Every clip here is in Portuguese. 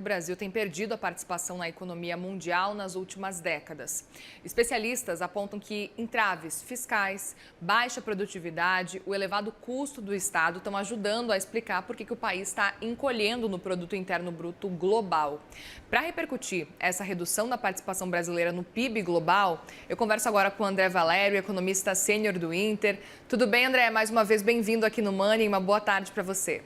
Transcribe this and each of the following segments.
O Brasil tem perdido a participação na economia mundial nas últimas décadas. Especialistas apontam que entraves fiscais, baixa produtividade, o elevado custo do Estado estão ajudando a explicar por que o país está encolhendo no produto interno bruto global. Para repercutir essa redução da participação brasileira no PIB global, eu converso agora com o André Valério, economista sênior do Inter. Tudo bem, André? Mais uma vez, bem-vindo aqui no Money. Uma boa tarde para você.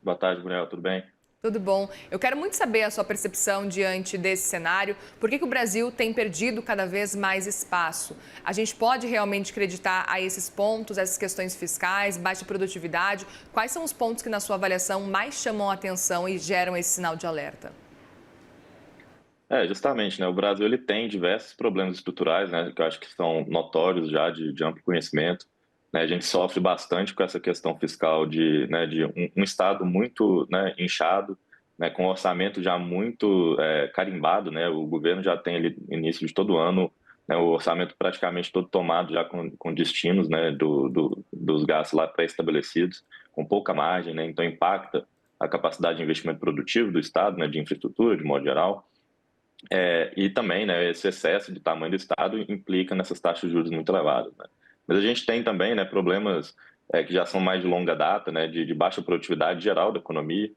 Boa tarde, Gabriel. Tudo bem? Tudo bom. Eu quero muito saber a sua percepção diante desse cenário. Por que o Brasil tem perdido cada vez mais espaço? A gente pode realmente acreditar a esses pontos, essas questões fiscais, baixa produtividade? Quais são os pontos que, na sua avaliação, mais chamam a atenção e geram esse sinal de alerta? Justamente, né? O Brasil ele tem diversos problemas estruturais, né? Que eu acho que são notórios já de amplo conhecimento. Né? A gente sofre bastante com essa questão fiscal de um Estado muito, né, inchado, né, com um orçamento já muito carimbado, né? O governo já tem ali, início de todo ano, né, o orçamento praticamente todo tomado já com destinos, né, dos gastos lá pré-estabelecidos, com pouca margem, né? Então impacta a capacidade de investimento produtivo do Estado, né, de infraestrutura, de modo geral. E também, né, esse excesso de tamanho do Estado implica nessas taxas de juros muito elevadas, né? Mas a gente tem também, né, problemas que já são mais de longa data, né, de baixa produtividade geral da economia,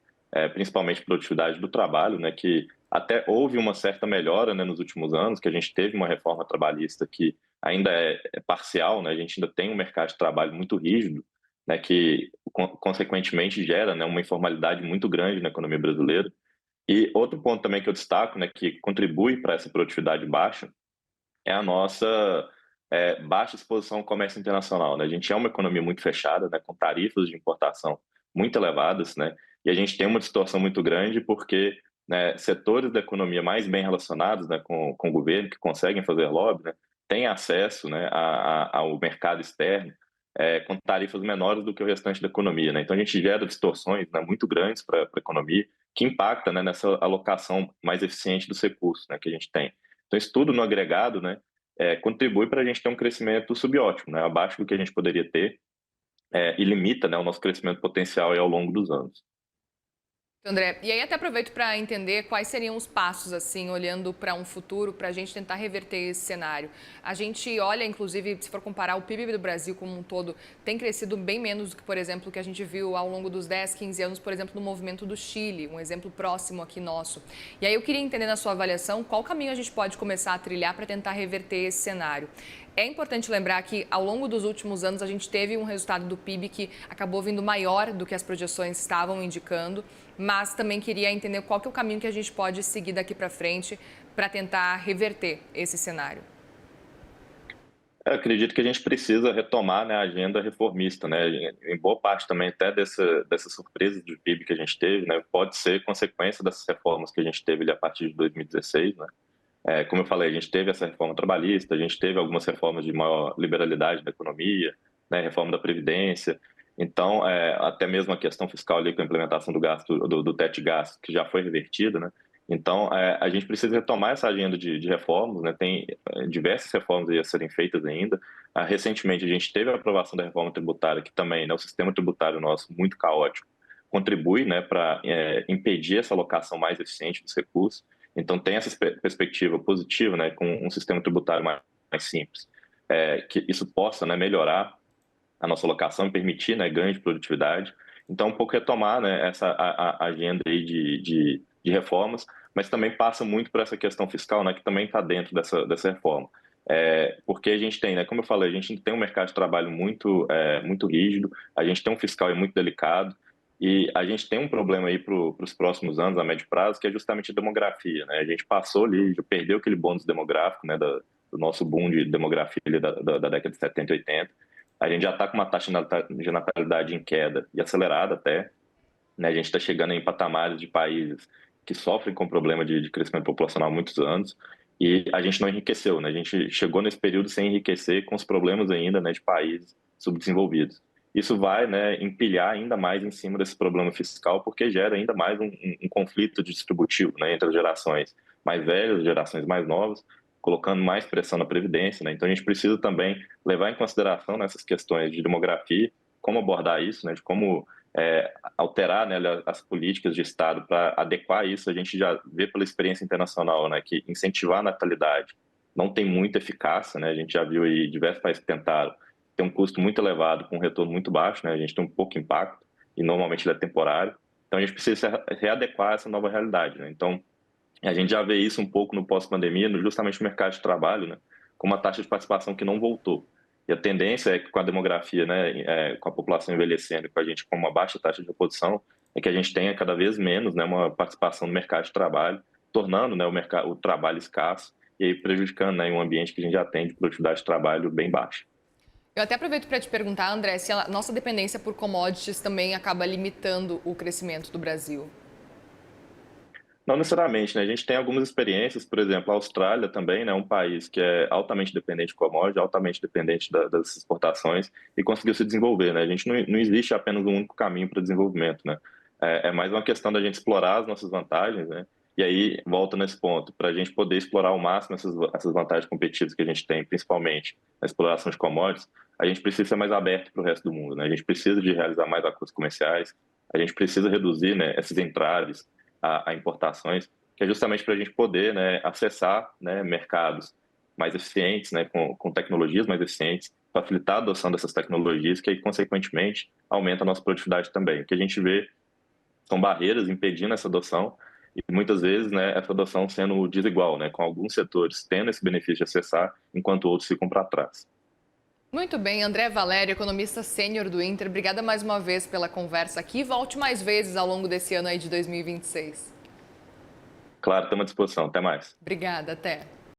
principalmente produtividade do trabalho, né, que até houve uma certa melhora, né, nos últimos anos, que a gente teve uma reforma trabalhista que ainda é parcial, né, a gente ainda tem um mercado de trabalho muito rígido, né, que consequentemente gera, né, uma informalidade muito grande na economia brasileira. E outro ponto também que eu destaco, né, que contribui para essa produtividade baixa, é a nossa baixa exposição ao comércio internacional. Né? A gente é uma economia muito fechada, né, com tarifas de importação muito elevadas, né, e a gente tem uma distorção muito grande porque, né, setores da economia mais bem relacionados, né, com o governo, que conseguem fazer lobby, né, têm acesso, né, ao mercado externo com tarifas menores do que o restante da economia. Né? Então a gente gera distorções, né, muito grandes para a economia, que impacta, né, nessa alocação mais eficiente dos recursos, né, que a gente tem. Então, isso tudo no agregado, né, contribui para a gente ter um crescimento subótimo, né, abaixo do que a gente poderia ter, e limita, né, o nosso crescimento potencial aí ao longo dos anos. André, e aí até aproveito para entender quais seriam os passos, assim, olhando para um futuro, para a gente tentar reverter esse cenário. A gente olha, inclusive, se for comparar o PIB do Brasil como um todo, tem crescido bem menos do que, por exemplo, o que a gente viu ao longo dos 10, 15 anos, por exemplo, no movimento do Chile, um exemplo próximo aqui nosso. E aí eu queria entender na sua avaliação qual caminho a gente pode começar a trilhar para tentar reverter esse cenário. É importante lembrar que, ao longo dos últimos anos, a gente teve um resultado do PIB que acabou vindo maior do que as projeções estavam indicando, mas também queria entender qual que é o caminho que a gente pode seguir daqui para frente para tentar reverter esse cenário. Eu acredito que a gente precisa retomar, né, a agenda reformista, né, em boa parte também até dessa surpresa de PIB que a gente teve, né, pode ser consequência dessas reformas que a gente teve ali a partir de 2016, né. Como eu falei, a gente teve essa reforma trabalhista, a gente teve algumas reformas de maior liberalidade da economia, né, reforma da Previdência. Então, até mesmo a questão fiscal ali com a implementação do gasto, do teto de gasto, que já foi revertida, né? Então, a gente precisa retomar essa agenda de reformas, né? Tem diversas reformas aí a serem feitas ainda. Recentemente, a gente teve a aprovação da reforma tributária, que também, né, o sistema tributário nosso, muito caótico, contribui, né, para impedir essa alocação mais eficiente dos recursos. Então, tem essa perspectiva positiva, né, com um sistema tributário mais simples, que isso possa, né, melhorar a nossa alocação e permitir, né, ganho de produtividade. Então, um pouco retomar, né, essa agenda aí de reformas, mas também passa muito por essa questão fiscal, né, que também está dentro dessa reforma. Porque a gente tem, né, como eu falei, a gente tem um mercado de trabalho muito rígido, a gente tem um fiscal aí muito delicado, e a gente tem um problema aí para os próximos anos, a médio prazo, que é justamente a demografia, né? A gente passou ali, já perdeu aquele bônus demográfico, né, do nosso boom de demografia ali da década de 70 e 80. A gente já está com uma taxa de natalidade em queda e acelerada até, né? A gente está chegando em patamares de países que sofrem com problema de crescimento populacional há muitos anos e a gente não enriqueceu, né? A gente chegou nesse período sem enriquecer com os problemas ainda, né, de países subdesenvolvidos. Isso vai, né, empilhar ainda mais em cima desse problema fiscal porque gera ainda mais um conflito distributivo, né, entre as gerações mais velhas, gerações mais novas, colocando mais pressão na Previdência, né? Então a gente precisa também levar em consideração nessas questões de demografia, como abordar isso, né, de como alterar, né, as políticas de Estado para adequar isso. A gente já vê pela experiência internacional, né, que incentivar a natalidade não tem muita eficácia, né? A gente já viu aí diversos países que tentaram, tem um custo muito elevado com um retorno muito baixo, né? A gente tem um pouco impacto e normalmente ele é temporário. Então a gente precisa readequar essa nova realidade, né? Então a gente já vê isso um pouco no pós-pandemia, justamente no mercado de trabalho, né? Com uma taxa de participação que não voltou. E a tendência é que com a demografia, né, com a população envelhecendo, com a gente com uma baixa taxa de reprodução, é que a gente tenha cada vez menos, né, uma participação no mercado de trabalho, tornando, né, o trabalho escasso e aí prejudicando, né, um ambiente que a gente já tem de produtividade de trabalho bem baixa. Eu até aproveito para te perguntar, André, se a nossa dependência por commodities também acaba limitando o crescimento do Brasil. Não necessariamente, né? A gente tem algumas experiências, por exemplo, a Austrália também, né? Um país que é altamente dependente de commodities, altamente dependente das exportações e conseguiu se desenvolver, né? A gente não existe apenas um único caminho para o desenvolvimento, né? É mais uma questão da gente explorar as nossas vantagens, né? E aí, volta nesse ponto, para a gente poder explorar ao máximo essas vantagens competitivas que a gente tem, principalmente na exploração de commodities, a gente precisa ser mais aberto para o resto do mundo, né? A gente precisa de realizar mais acordos comerciais, a gente precisa reduzir, né, esses entraves a importações, que é justamente para a gente poder, né, acessar, né, mercados mais eficientes, né, com tecnologias mais eficientes, facilitar a adoção dessas tecnologias, que aí, consequentemente, aumenta a nossa produtividade também. O que a gente vê são barreiras impedindo essa adoção e muitas vezes, né, essa adoção sendo desigual, né, com alguns setores tendo esse benefício de acessar, enquanto outros ficam para trás. Muito bem, André Valério, economista sênior do Inter. Obrigada mais uma vez pela conversa aqui. Volte mais vezes ao longo desse ano aí de 2026. Claro, estamos à disposição. Até mais. Obrigada, até.